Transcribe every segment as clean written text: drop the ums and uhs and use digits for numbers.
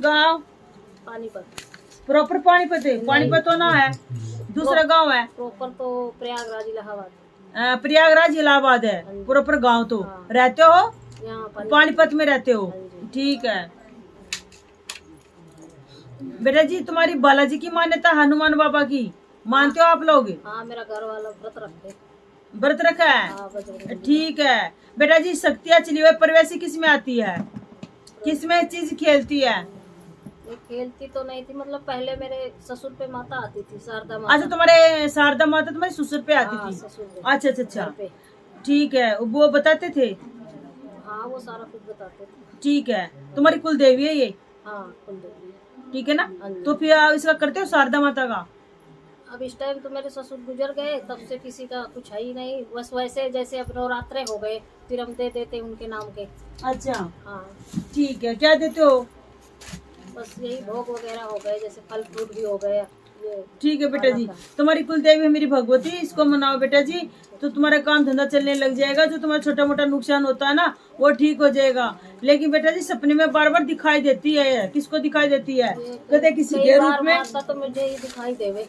गांव? पानीपत। प्रॉपर पानीपत है? पानीपत तो ना है, दूसरा गांव है। प्रॉपर तो प्रयागराज इलाहाबाद। प्रयागराज इलाहाबाद है प्रॉपर गांव तो। हाँ। रहते हो यहाँ पानीपत में रहते हो? हाँ जी। ठीक है बेटा जी, तुम्हारी बालाजी की मान्यता हनुमान बाबा की मानते हो आप लोग? हाँ, मेरा घर वाला व्रत रखते। व्रत रखा है? हाँ, बजरंग। ठीक है बेटा जी, शक्तियाँ चली हुई प्रवेशी किस में आती है, किस में चीज खेलती है? ये खेलती तो नहीं थी, मतलब पहले मेरे ससुर पे माता आती थी, शारदा माता। अच्छा, तुम्हारे शारदा माता तुम्हारे ससुर पे आती हाँ, थी? ससुर पे। अच्छा अच्छा अच्छा, घर पे। ठीक है, वो बताते थे? हाँ, वो सारा कुछ बताते थे। ठीक है, तुम्हारी कुल देवी है ये? हाँ, कुलदेवी। ठीक है ना? हाँ जी। तो फिर आप इसका करते हो शारदा माता का? अब इस टाइम तो मेरे ससुर गुजर गए, तब से किसी का कुछ है ही नहीं। बस वैसे जैसे अब नवरात्रे हो गए फिर हम दे देते उनके नाम के। अच्छा हाँ, ठीक है, क्या देते हो? बस यही भोग वगैरह हो गए, जैसे फल फ्रूट भी हो गए ये। ठीक है बेटा जी, तुम्हारी कुल देवी है मेरी भगवती, इसको मनाओ बेटा जी, तो तुम्हारा काम धंधा चलने लग जाएगा। जो तुम्हारा छोटा मोटा नुकसान होता है ना वो ठीक हो जाएगा। लेकिन बेटा जी सपने में बार बार दिखाई देती है, किसको दिखाई देती है? कदे किसी के रूप में। तो मुझे ही दिखाई देवे।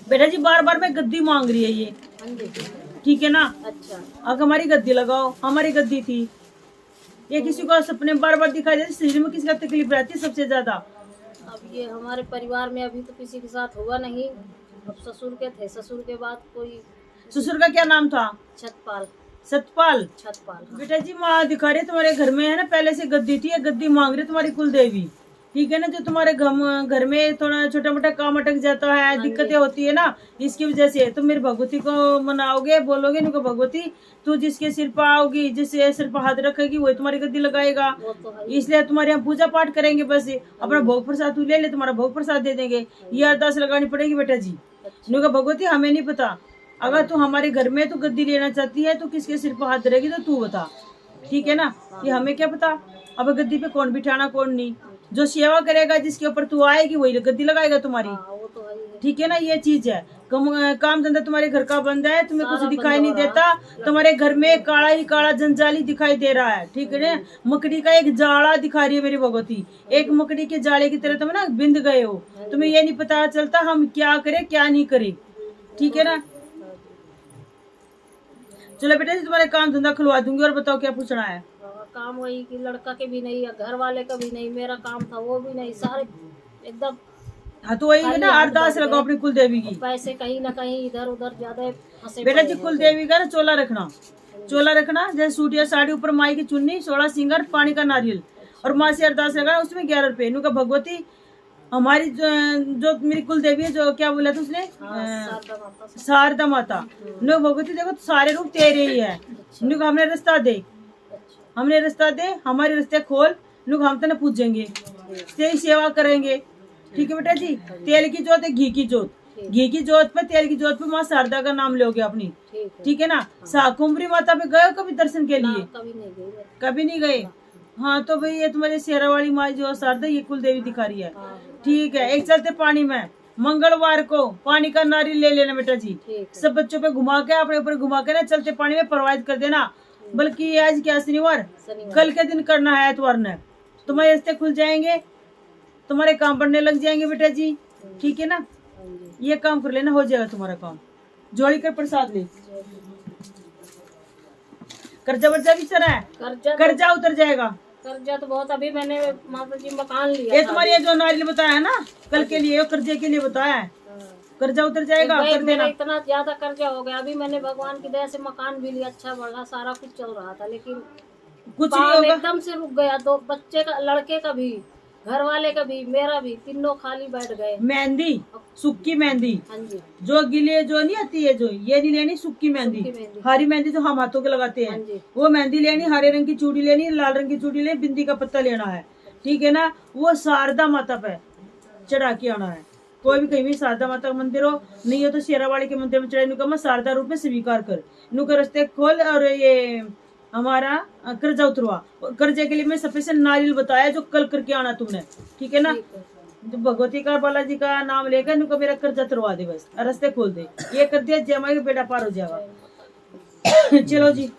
बेटा जी बार बार में गद्दी मांग रही है ये, हाँ जी। ठीक है ना? अच्छा। अब हमारी गद्दी लगाओ, हमारी गद्दी थी। ये किसी को सपने में बार बार दिखाई देती, शरीर में किसी का तकलीफ रहती है सबसे ज्यादा? अब ये हमारे परिवार में अभी तो किसी के साथ हुआ नहीं। अब ससुर के थे, ससुर के बाद कोई। ससुर का क्या नाम था? छतपाल। सतपाल। छतपाल, हाँ। बेटा जी माँ दिखा रही है तुम्हारे घर में है ना, पहले से गद्दी थी, गद्दी मांग रही तुम्हारी कुल देवी, ठीक है ना? जो तुम्हारे घर में थोड़ा छोटा मोटा काम अटक जाता है, दिक्कतें होती है ना, इसकी वजह से तुम मेरी भगवती को मनाओगे, बोलोगे इनको भगवती तू जिसके सिर पर आओगी, जिससे सिर पर हाथ रखेगी वही तुम्हारी गद्दी लगाएगा। वो तो है। इसलिए तुम्हारे यहाँ पूजा पाठ करेंगे, बस अपना भोग प्रसाद तू ले ले, तुम्हारा भोग प्रसाद दे देंगे। ये अरदास लगानी पड़ेगी बेटा जी। इनको भगवती हमें नहीं पता, अगर तू हमारे घर में तू गद्दी लेना चाहती है तो किसके सिर पर हाथ रहेगी तो तू बता, ठीक है ना? ये हमें क्या पता अब गद्दी पे कौन बिठाना कौन नहीं। जो सेवा करेगा जिसके ऊपर तू आएगी वही गद्दी लगाएगा तुम्हारी, वो तो है। ठीक है ना? ये चीज है। काम धंधा तुम्हारे घर का बंद है, तुम्हें कुछ दिखाई नहीं देता, तुम्हारे घर में काला ही काला जंजाली दिखाई दे रहा है, ठीक है ना? मकड़ी का एक जाड़ा दिखा रही है मेरी भगवती, एक मकड़ी के जाले की तरह तुम ना बिंद गए हो, तुम्हें ये नहीं पता चलता हम क्या करें क्या नहीं करें, ठीक है ना? चलो बेटा जी तुम्हारे काम धंधा खुलवा दूंगी। और बताओ क्या पूछना है? काम वही कि लड़का के भी नहीं, घर वाले का भी नहीं, मेरा काम था वो भी नहीं, सारे एकदम। हाँ तो वही है ना, अरदास लगाओ अपनी कुल देवी की। पैसे कहीं ना कहीं इधर उधर ज्यादा फंसे बेटा जी कुल देवी का ना चोला रखना, चोला रखना, जैसे सूट या साड़ी, ऊपर माई की चुन्नी, 16 सिंगर, पानी का नारियल, और माँ से अरदास लगाना, उसमें 11 रुपए। इनका भगवती हमारी जो मेरी कुल देवी है, जो क्या बोला था उसने, शारदा माता। नो भगवती देखो सारे रूप तेरे ही है, नुक हमने रास्ता दे, हमने रास्ता दे, हमारे रास्ते खोल, नुक हम तेने पूजेंगे, तेरी सेवा करेंगे, ठीक है बेटा जी? तेल की जोत है, घी की जोत, घी की जोत पे, तेल की जोत पे माँ शारदा का नाम लोगे अपनी, ठीक है ना? कुंभरी माता पे गए कभी दर्शन के लिए? कभी नहीं गए? हाँ तो भाई ये तुम्हारी शेरा वाली माँ जो शारदा ये कुल देवी दिखा रही है, ठीक है? एक चलते पानी में मंगलवार को पानी का नारियल ले लेना बेटा जी, सब बच्चों पे घुमा के अपने ऊपर घुमा के ना चलते पानी में प्रवाहित कर देना। बल्कि आज क्या शनिवार, कल के दिन करना है एतवार ने, तुम्हारे रास्ते खुल जाएंगे, तुम्हारे काम बढ़ने लग जाएंगे बेटा जी, ठीक है ना? ये काम कर लेना, हो जाएगा तुम्हारा काम। जोड़ी कर प्रसाद ले, कर्जा वर्जा भी चला है, कर्जा उतर जाएगा। कर्जा तो बहुत, अभी मैंने माता जी मकान लिया। ये तुम्हारी ये जो नारियल बताया है ना कल के लिए, कर्जे के लिए बताया है, कर्जा उतर जाएगा, कर देना। इतना ज्यादा कर्जा हो गया, अभी मैंने भगवान की दया से मकान भी लिया, अच्छा बढ़ा, सारा कुछ चल रहा था, लेकिन कुछ नहीं होगा, एकदम से रुक गया। दो बच्चे का, लड़के का भी, घर वाले का भी, मेरा भी, तीनों खाली बैठ गए। मेहंदी, सुक्की मेहंदी, हाँ जी, जो गिले जो नहीं आती है, जो ये नहीं लेनी, सुक्की मेहंदी, हरी मेहंदी जो हम हाथों के लगाते हैं, वो मेहंदी लेनी, हरे रंग की चूड़ी लेनी, लाल रंग की चूड़ी लेनी, बिंदी का पत्ता लेना है, ठीक है ना? वो शारदा माता पे चढ़ा के आना है। कोई भी कहीं भी शारदा माता का मंदिर हो, नहीं हो तो शेरावाड़ी के मंदिर में चढ़ाई, नुका शारदा रूप में स्वीकार कर, नुका रास्ते खोल, और ये हमारा कर्जा उतरवा। कर्जे के लिए मैं स्पेशल नारियल बताया जो कल करके आना तुमने, ठीक है ना? तो भगवती का बालाजी का नाम लेकर नुका मेरा कर्जा उतरवा दे, बस रास्ते खोल दे, ये कर दिया जय माई का बेटा पार हो जाएगा। चलो जी।